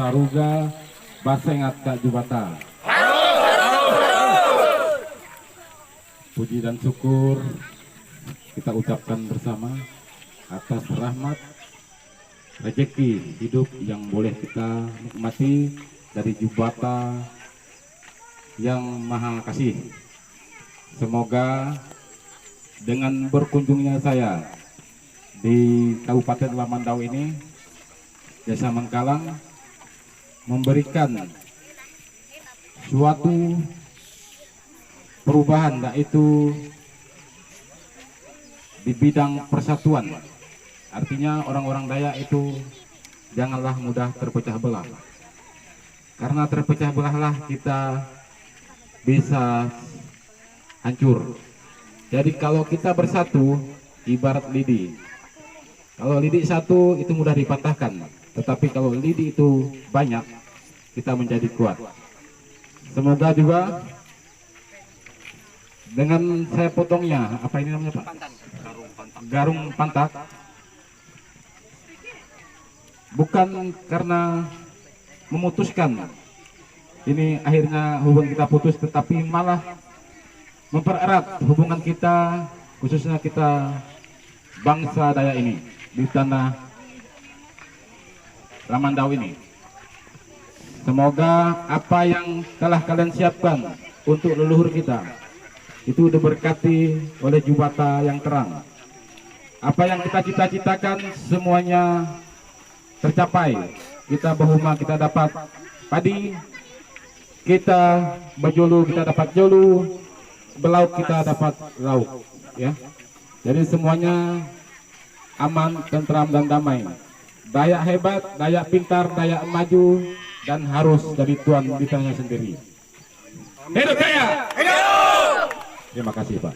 Saruga Basengat Kak Jubata. Puji dan syukur kita ucapkan bersama atas rahmat rezeki hidup yang boleh kita nikmati dari Jubata yang maha kasih. Semoga dengan berkunjungnya saya di Kabupaten Lamandau ini, Desa Mengkalang memberikan suatu perubahan, yaitu di bidang persatuan. Artinya orang-orang Dayak itu janganlah mudah terpecah belah, karena terpecah belahlah kita bisa hancur. Jadi kalau kita bersatu ibarat lidi, kalau lidi satu itu mudah dipatahkan, tetapi kalau lidi itu banyak kita menjadi kuat. Semoga juga dengan saya potongnya, apa ini namanya Pak? Garung pantat. Bukan karena memutuskan ini akhirnya hubungan kita putus, tetapi malah mempererat hubungan kita, khususnya kita bangsa Dayak ini di tanah Lamandau ini. Semoga apa yang telah kalian siapkan untuk leluhur kita itu diberkati oleh Jubata yang terang. Apa yang kita cita-citakan semuanya tercapai. Kita berhuma, kita dapat padi, kita berjulu, kita dapat julu, belauk, kita dapat lauk, ya. Jadi semuanya aman, tentram dan damai. Dayak hebat, Dayak pintar, Dayak maju, dan harus jadi tuan di tanahnya sendiri. Hidup Dayak! Hidup! Terima kasih Pak.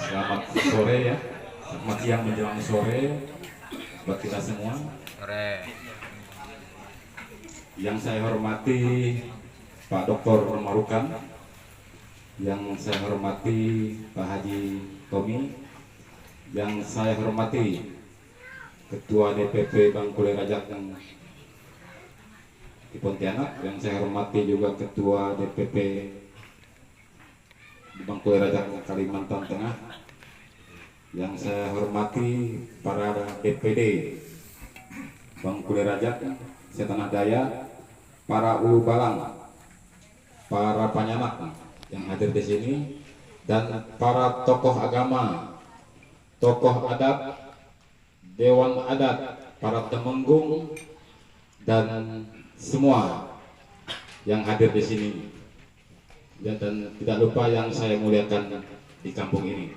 Selamat sore ya, selamat siang menjelang sore buat kita semua. Yang saya hormati Pak Dr. Marukan, yang saya hormati Pak Haji Tommy, yang saya hormati Ketua DPP Bangkulai Rajak di Pontianak, yang saya hormati juga Ketua DPP di Bangkulai Rajak Kalimantan Tengah, yang saya hormati para DPD Bangkulai Rajak Setanah Daya, para ulu balang, para panyanak yang hadir di sini, dan para tokoh agama, tokoh adat, dewan adat, para temenggung, dan semua yang hadir di sini. Dan tidak lupa yang saya muliakan di kampung ini.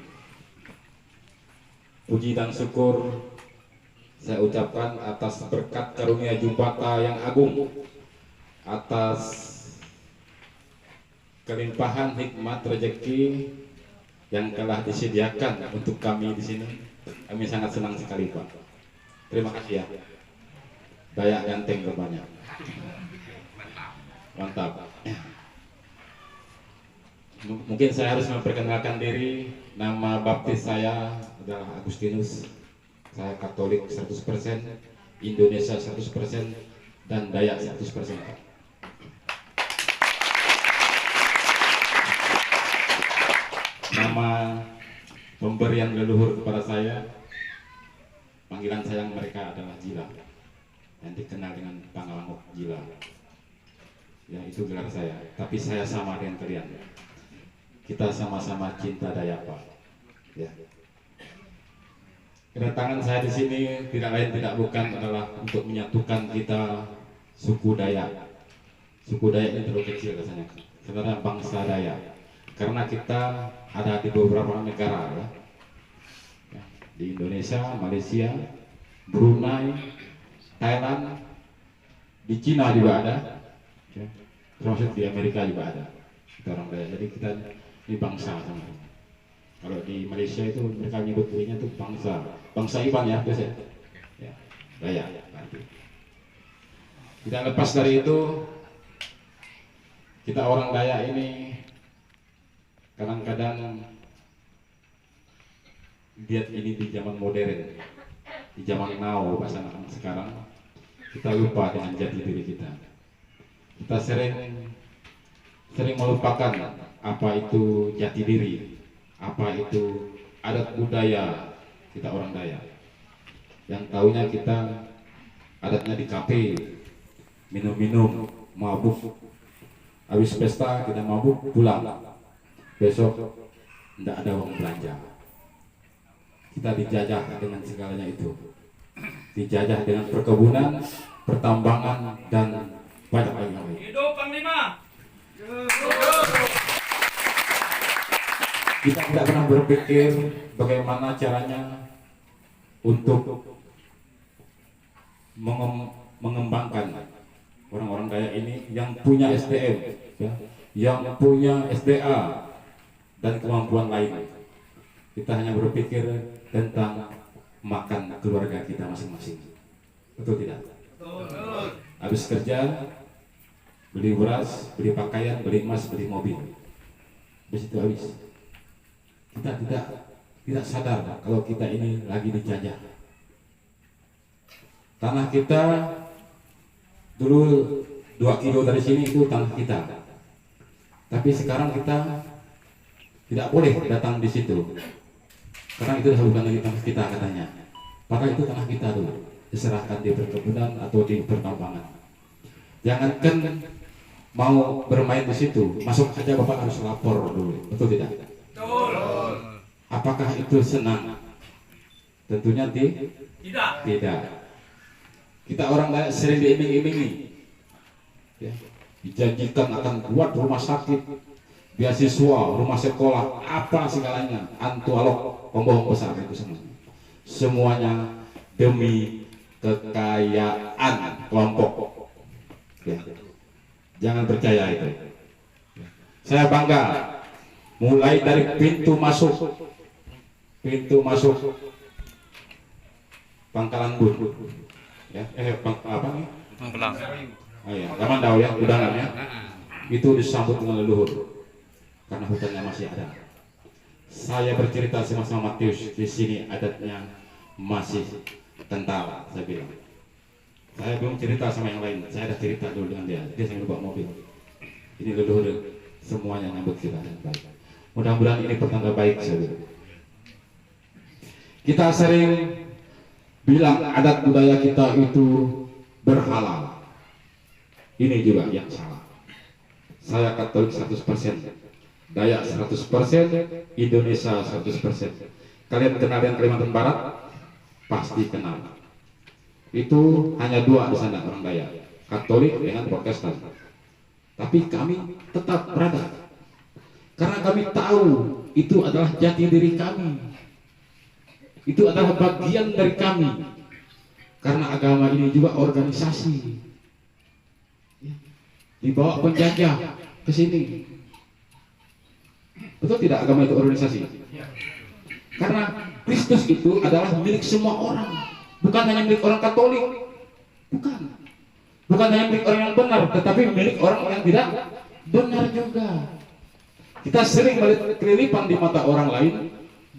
Puji dan syukur saya ucapkan atas berkat karunia Jubata yang agung, atas kelimpahan hikmat rezeki yang telah disediakan untuk kami di sini. Kami sangat senang sekali, Pak. Terima kasih ya. Dayak ganteng banyak. Mantap. Mungkin saya harus memperkenalkan diri. Nama baptis saya adalah Agustinus. Saya Katolik 100%, Indonesia 100%, dan Dayak 100%. Nama pemberian leluhur kepada saya, panggilan sayang mereka adalah Jila, yang dikenal dengan Pangalangok Jila. Ya, itu gelar saya. Tapi saya sama dengan kalian. Kita sama-sama cinta Dayak, Pak. Ya. Kedatangan saya di sini tidak lain tidak bukan adalah untuk menyatukan kita suku Dayak. Suku Dayak ini terlalu kecil rasanya. Sebenarnya bangsa Dayak. Karena kita ada di beberapa negara ya. Ya, di Indonesia, Malaysia, Brunei, Thailand, di Cina juga ada. Ya. Termasuk di Amerika juga ada. Kita orang Dayak. Jadi kita ini bangsa sama. Kalau di Malaysia itu mereka menyebut dirinya itu bangsa Iban ya, biasa ya, Dayak. Tidak lepas dari itu, kita orang Dayak ini kadang-kadang lihat ini di zaman modern, di zaman now bahasa anak-anak sekarang, kita lupa dengan jati diri kita. Kita sering melupakan apa itu jati diri, apa itu adat budaya kita orang Dayak. Yang tahunya kita adatnya di kafe, minum-minum, mabuk, habis pesta kita mabuk pulang, besok tidak ada uang belanja. Kita dijajah dengan segalanya itu, dijajah dengan perkebunan, pertambangan, dan banyak lagi. Hidup Panglima. Kita tidak pernah berpikir bagaimana caranya untuk mengembangkan orang-orang Dayak ini yang punya SDM, ya, yang punya SDA dan kemampuan lain. Kita hanya berpikir tentang makan keluarga kita masing-masing. Betul tidak? Betul. Habis kerja, beli beras, beli pakaian, beli emas, beli mobil. Habis itu habis. Kita tidak sadar kalau kita ini lagi dijajah. Tanah kita dulu 2 kilo dari sini itu tanah kita. Tapi sekarang kita tidak boleh datang di situ. Karena itu bukan lagi tanah kita katanya. Padahal itu tanah kita dulu. Diserahkan di perkebunan atau di pertambangan. Jangankan mau bermain di situ, masuk aja Bapak harus lapor dulu. Betul tidak? Betul. Apakah itu senang? Tentunya tidak. Kita orang Dayak sering diiming-imingi, ya, dijanjikan akan buat rumah sakit, beasiswa, rumah sekolah, apa segalanya, antu alok, pembohong besar itu semua. Semuanya demi kekayaan kelompok. Ya. Jangan percaya itu. Saya bangga, mulai dari pintu masuk pintu masuk Pangkalan Bun, ya, apa nih? Pangkalan. Oh ya, Taman Dao ya, udangannya. Itu disambut dengan leluhur karena hutannya masih ada. Saya bercerita sama Matius, di sini adatnya masih kental, saya bilang. Saya belum cerita sama yang lain, saya ada cerita dulu dengan dia sambil bawa mobil. Ini leluhur semuanya nyambut kita dengan baik. Mudah-mudahan ini pertanda baik, saya bilang. Kita sering bilang adat budaya kita itu berhalal. Ini juga yang salah. Saya Katolik 100%, Dayak 100%, Indonesia 100%. Kalian kenal dengan Kalimantan Barat? Pasti kenal. Itu hanya dua di sana orang Dayak, Katolik dengan Protestan. Tapi kami tetap berada, karena kami tahu itu adalah jati diri kami. Itu adalah bagian dari kami. Karena agama ini juga organisasi. Dibawa penjajah ke sini. Betul tidak agama itu organisasi? Karena Kristus itu adalah milik semua orang, bukan hanya milik orang Katolik. Bukan hanya milik orang yang benar, tetapi milik orang yang tidak benar juga. Kita sering melihat kelilipan di mata orang lain,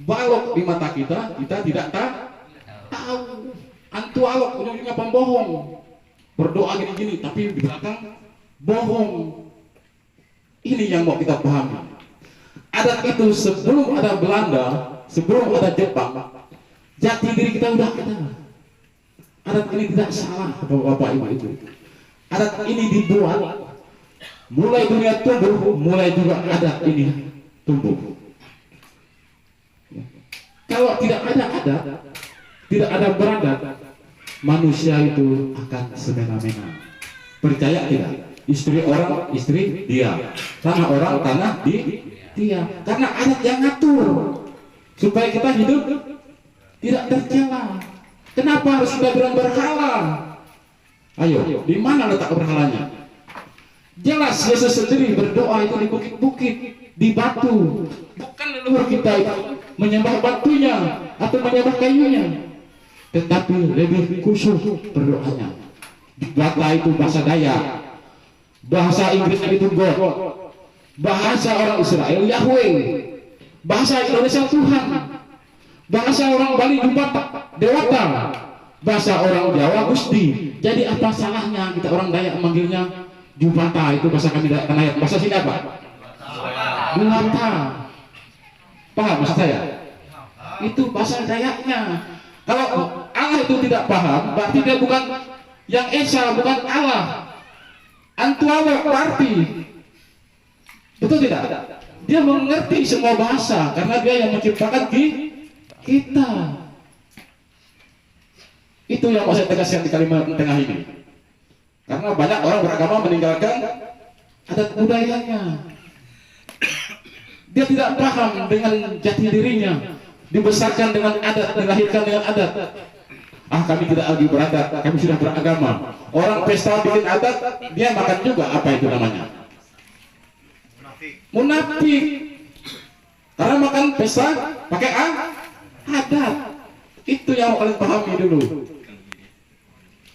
balok di mata kita tidak tahu. Antualok, ujung-ujungnya pembohong. Berdoa gini-gini, tapi di belakang bohong. Ini yang mau kita pahami. Adat itu sebelum ada Belanda, sebelum ada Jepang, jati diri kita udah ada. Adat ini tidak salah, Bapak Ibu itu. Adat ini dibuat mulai dunia tumbuh, mulai juga adat ini tumbuh. Kalau tidak ada adat, tidak ada beradat, manusia itu akan semena-mena. Percaya tidak? Istri orang, istri dia. Tanah orang, tanah dia. Karena adat yang ngatur supaya kita hidup tidak tercela. Kenapa harus kita bilang berhala? Ayo, di mana letak berhalanya? Jelas Yesus sendiri berdoa itu di bukit-bukit, di batu. Bukan leluhur kita itu menyembah batunya atau menyembah kayunya, tetapi lebih khusyuk berdoanya. Bata itu bahasa Dayak, bahasa Inggris itu God, bahasa orang Israel Yahweh, bahasa Indonesia Tuhan, bahasa orang Bali Jubata, Dewata, bahasa orang Jawa Gusti. Jadi apa salahnya kita orang Dayak memanggilnya Jubata? Itu bahasa kami Dayak. Bahasa sini apa? Jubata. Paham maksud saya? Itu bahasa Dayaknya. Kalau Allah itu tidak paham, berarti dia bukan yang Esa, bukan Allah. Antualok berarti. Betul tidak? Dia mengerti semua bahasa karena dia yang menciptakan kita. Itu yang mau saya tegaskan di Kalimantan Tengah ini. Karena banyak orang beragama meninggalkan adat budayanya. Dia tidak paham dengan jati dirinya. Dibesarkan dengan adat, dilahirkan dengan adat. Kami tidak lagi beradat, kami sudah beragama. Orang pesta bikin adat, dia makan juga. Apa itu namanya? Munafik. Karena makan pesta pakai adat. Itu yang kalian pahami dulu.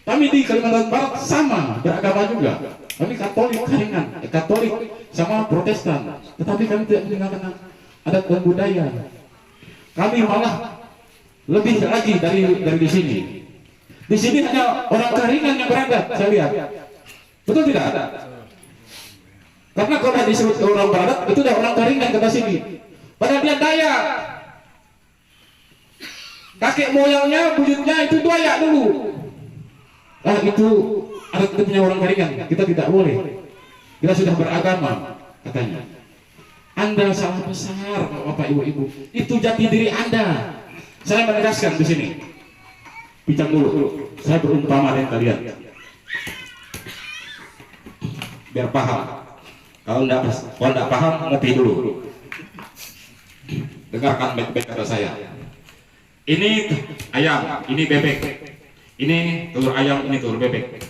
Kami di Kalimantan Barat sama, beragama juga. Kami Katolik Karingan, Katolik sama Protestan. Tetapi kami tidak meninggalkan adat dan budaya. Kami malah lebih lagi dari di sini. Di sini hanya orang Karingan yang beradat, saya lihat. Betul tidak? Karena kalau disebut orang beradat, itu dah orang Karingan kata sini. Padahal dia Dayak. Kakek moyangnya, buyutnya itu Dayak dulu. Itu adat kita punya orang Karingan. Kita tidak boleh. Kita sudah beragama, katanya. Anda salah besar, Bapak Ibu. Itu jati diri Anda. Saya menegaskan di sini. Bincang dulu. Saya berumpama dengan kalian. Biar paham. Kalau enggak paham, ngerti dulu. Dengarkan baik-baik kata saya. Ini ayam, ini bebek. Ini telur ayam, ini telur bebek.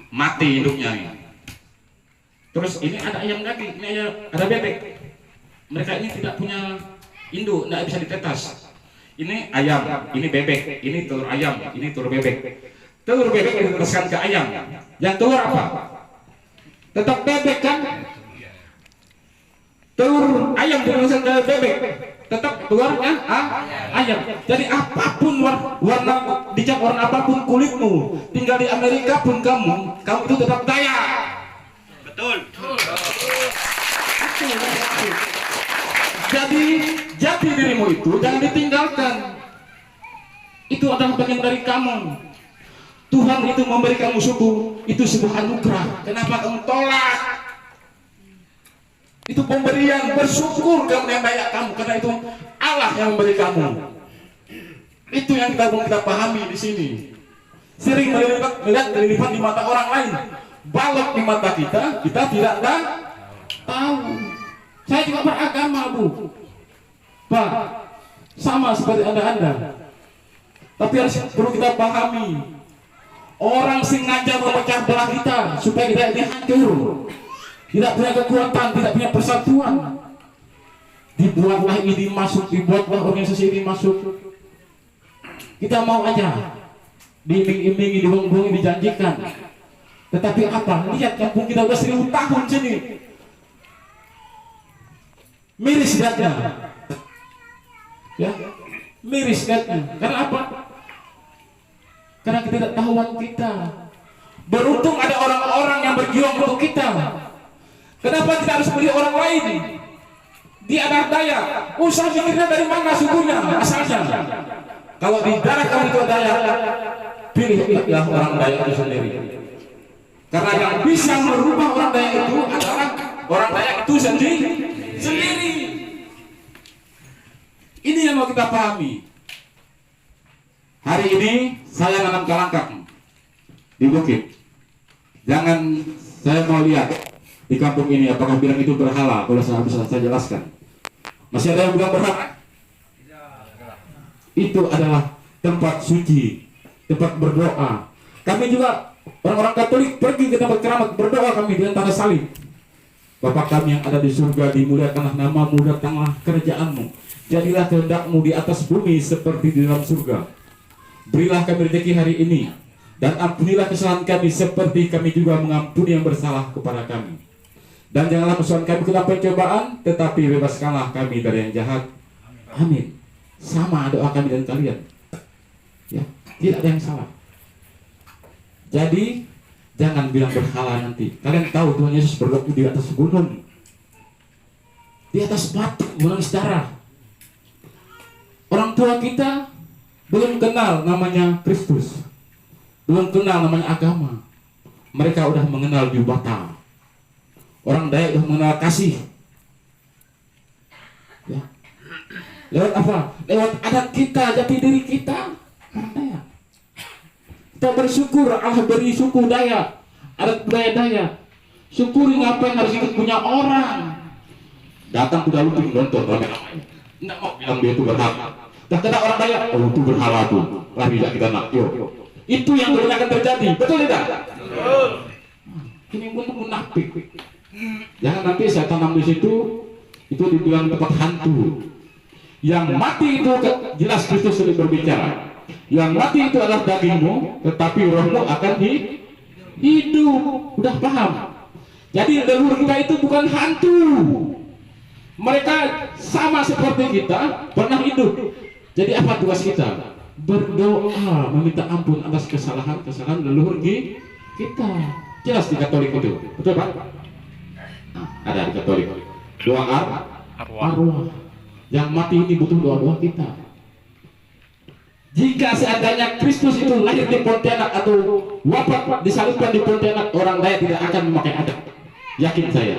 Mati induknya nih. Terus ini ada ayam lagi, ini ada bebek. Mereka ini tidak punya induk, tidak bisa ditetas. Ini ayam, ini bebek, ini telur ayam, ini telur bebek. Telur bebek diteruskan ke ayam. Yang telur apa? Tetap bebek kan? Telur ayam diteruskan ke bebek, tetap telurnya ayam. Jadi apapun warna dicat warna apapun kulitmu, tinggal di Amerika pun kamu itu tetap daya. Betul. Jadi jati dirimu itu jangan ditinggalkan. Itu adalah bagian dari kamu. Tuhan itu memberi kamu suku, itu sebuah anugerah. Kenapa kamu tolak? Itu pemberian, bersyukur kamu yang layak kamu, karena itu Allah yang memberi kamu. Itu yang kita pahami di sini. Sering melihat kelilipan di mata orang lain, balok di mata kita tidak tahu. Saya juga beragama, Bu, Pak, sama seperti Anda. Tapi perlu kita pahami, orang sengaja memecah belah kita supaya kita ini hancur, tidak punya kekuatan, tidak punya persatuan. Dibuatlah ini masuk, dibuatlah organisasi ini masuk. Kita mau aja diiming-imingi, dibohong-bohongi, dijanjikan. Tetapi apa? Lihat kampung kita udah 1000 tahun sini. Miris lihatnya. Ya, miris lihatnya. Karena apa? Karena ketidaktahuan kita. Beruntung ada orang-orang yang berjuang untuk kita. Kenapa kita harus beli orang lain? Dia ada daya. Usaha mikirnya dari mana sukunya, asalnya. Kalau di daerah kamu itu daya, pilihlah orang daya itu sendiri. Karena yang bisa merubah orang daya itu adalah orang daya itu sendiri. Ini yang mau kita pahami. Hari ini saya nanam kalangkang di bukit. Jangan saya mau lihat di kampung ini apakah bilang itu berhala. Kalau saya bisa saya jelaskan. Masih ada yang bilang berhala? Itu adalah tempat suci, tempat berdoa. Kami juga orang-orang Katolik pergi ke tempat keramat, berdoa kami di antara salib. Bapa kami yang ada di surga, dimuliakanlah namamu, datanglah kerajaanmu. Jadilah kehendakmu di atas bumi seperti di dalam surga. Berilah kami rezeki hari ini, dan ampunilah kesalahan kami seperti kami juga mengampuni yang bersalah kepada kami. Dan janganlah masukkan kami ke dalam pencobaan, tetapi bebaskanlah kami dari yang jahat. Amin. Sama doa kami dan kalian. Ya, tidak ada yang salah. Jadi jangan bilang berhala nanti. Kalian tahu Tuhan Yesus berdoa di atas gunung, di atas batu, menangis darah. Orang tua kita belum kenal namanya Kristus, belum kenal namanya agama. Mereka udah mengenal Jubata. Orang Dayak udah mengenal kasih. Ya. Lewat apa? Lewat adat kita, jati diri kita. Orang Dayak. Kita bersyukur Allah beri suku Dayak, adat budaya Dayak. Syukuri, ngapain harus ikut punya orang. Datang udah lucu nonton ramai-ramai. Nggak mau bilang dia itu berhala. Dah kena orang Dayak, oh itu berhala tuh. Lari kita nak, yuk. Itu yang kebanyakan terjadi, betul tidak? Betul. Ini pun munafik. Jangan nanti saya tanam di situ, itu dibilang tempat hantu. Yang mati itu jelas Kristus sudah berbicara. Yang mati itu adalah dagingmu, tetapi rohmu akan hidup. Udah paham? Jadi leluhur kita itu bukan hantu. Mereka sama seperti kita, pernah hidup. Jadi apa tugas kita? Berdoa, meminta ampun atas kesalahan-kesalahan leluhur kita. Jelas di Katolik itu, betul Pak? Nah, ada di Katolik. Doa arwah. Yang mati ini butuh doa-doa kita. Jika seandainya Kristus itu lahir di Pontianak atau wafat disalibkan di Pontianak, orang Dayak tidak akan memakai adat. Yakin saya.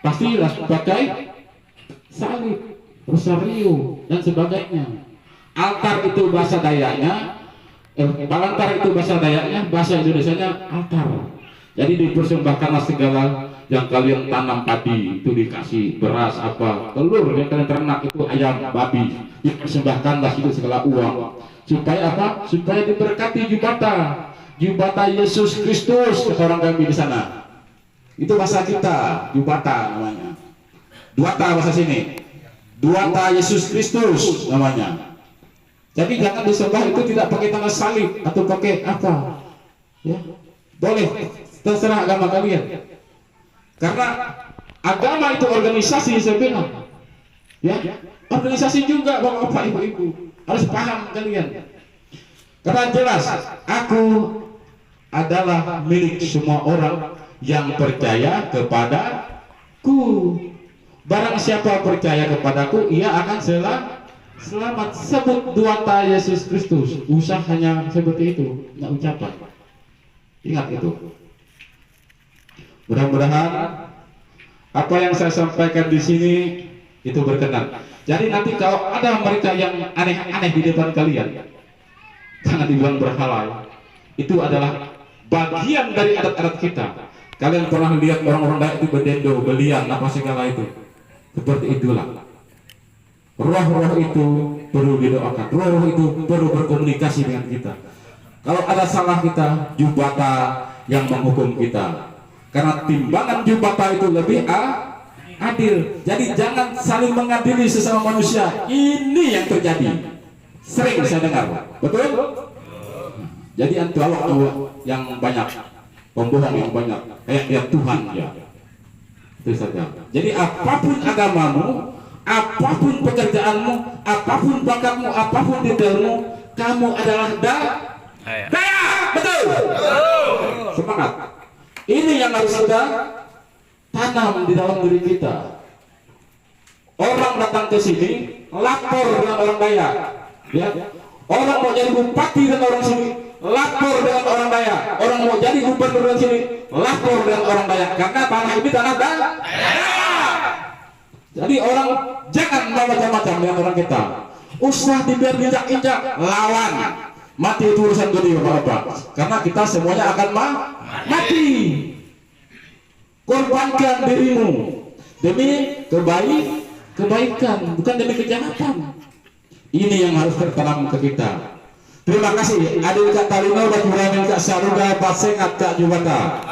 Pastilah pakai salib, rosario dan sebagainya. Altar itu bahasa Dayaknya, Palantar itu bahasa Dayaknya, bahasa Indonesianya altar. Jadi dipersembahkanlah segala yang kalian tanam padi, itu dikasih beras apa, telur yang kalian ternak itu ayam, babi, dipersembahkanlah itu segala uang. Supaya apa? Supaya diberkati Jubata Yesus Kristus, kata orang kami di sana. Itu bahasa kita, Jubata namanya. Duata bahasa sini. Duata Yesus Kristus namanya. Jadi jangan disembah itu tidak pakai tanda salib atau pakai apa, ya boleh, terserah agama kalian. Karena agama itu organisasi saya bilang, ya organisasi juga bapak-bapak ibu-ibu harus paham kalian. Karena jelas aku adalah milik semua orang yang percaya kepadaku. Barang siapa percaya kepadaku, ia akan selamat. Sebut dua ta Yesus Kristus. Usahanya seperti itu, nggak ucapan. Ingat itu. Mudah-mudahan apa yang saya sampaikan di sini itu berkenan. Jadi nanti kalau ada mereka yang aneh-aneh di depan kalian, jangan dibilang berhala. Itu adalah bagian dari adat-adat kita. Kalian pernah lihat orang-orang Dayak itu berdendo, belian, apa segala itu. Seperti itulah. Roh-roh itu perlu didoakan. Roh itu perlu berkomunikasi dengan kita. Kalau ada salah kita, Jubata yang menghukum kita. Karena timbangan Jubata itu lebih adil. Jadi jangan saling mengadili sesama manusia. Ini yang terjadi. Sering saya dengar. Betul? Jadi antualok yang banyak, pembohong yang banyak, kayak Tuhan ya. Itu saja. Jadi apapun agamamu, apapun pekerjaanmu, apapun bakatmu, apapun detailmu, kamu adalah daya. Betul? Semangat. Ini yang harus kita tanam di dalam diri kita. Orang datang ke sini lapor dengan orang Dayak, ya. Orang mau jadi bupati dengan orang sini, lapor dengan orang Dayak. Orang mau jadi gubernur dengan sini, lapor dengan orang Dayak. Karena tanah ini tanah Dayak. Jadi orang jangan macam-macam dengan orang kita. Usah dibiar injak-injak, lawan. Mati itu urusan gede bapak-bapak. Karena kita semuanya akan mati. Korbankan dirimu demi kebaikan, bukan demi kejahatan. Ini yang harus tertanam ke kita. Terima kasih. Adil Kak Talino dan Buramin Kak Saruga Pasengat Kak Jubata.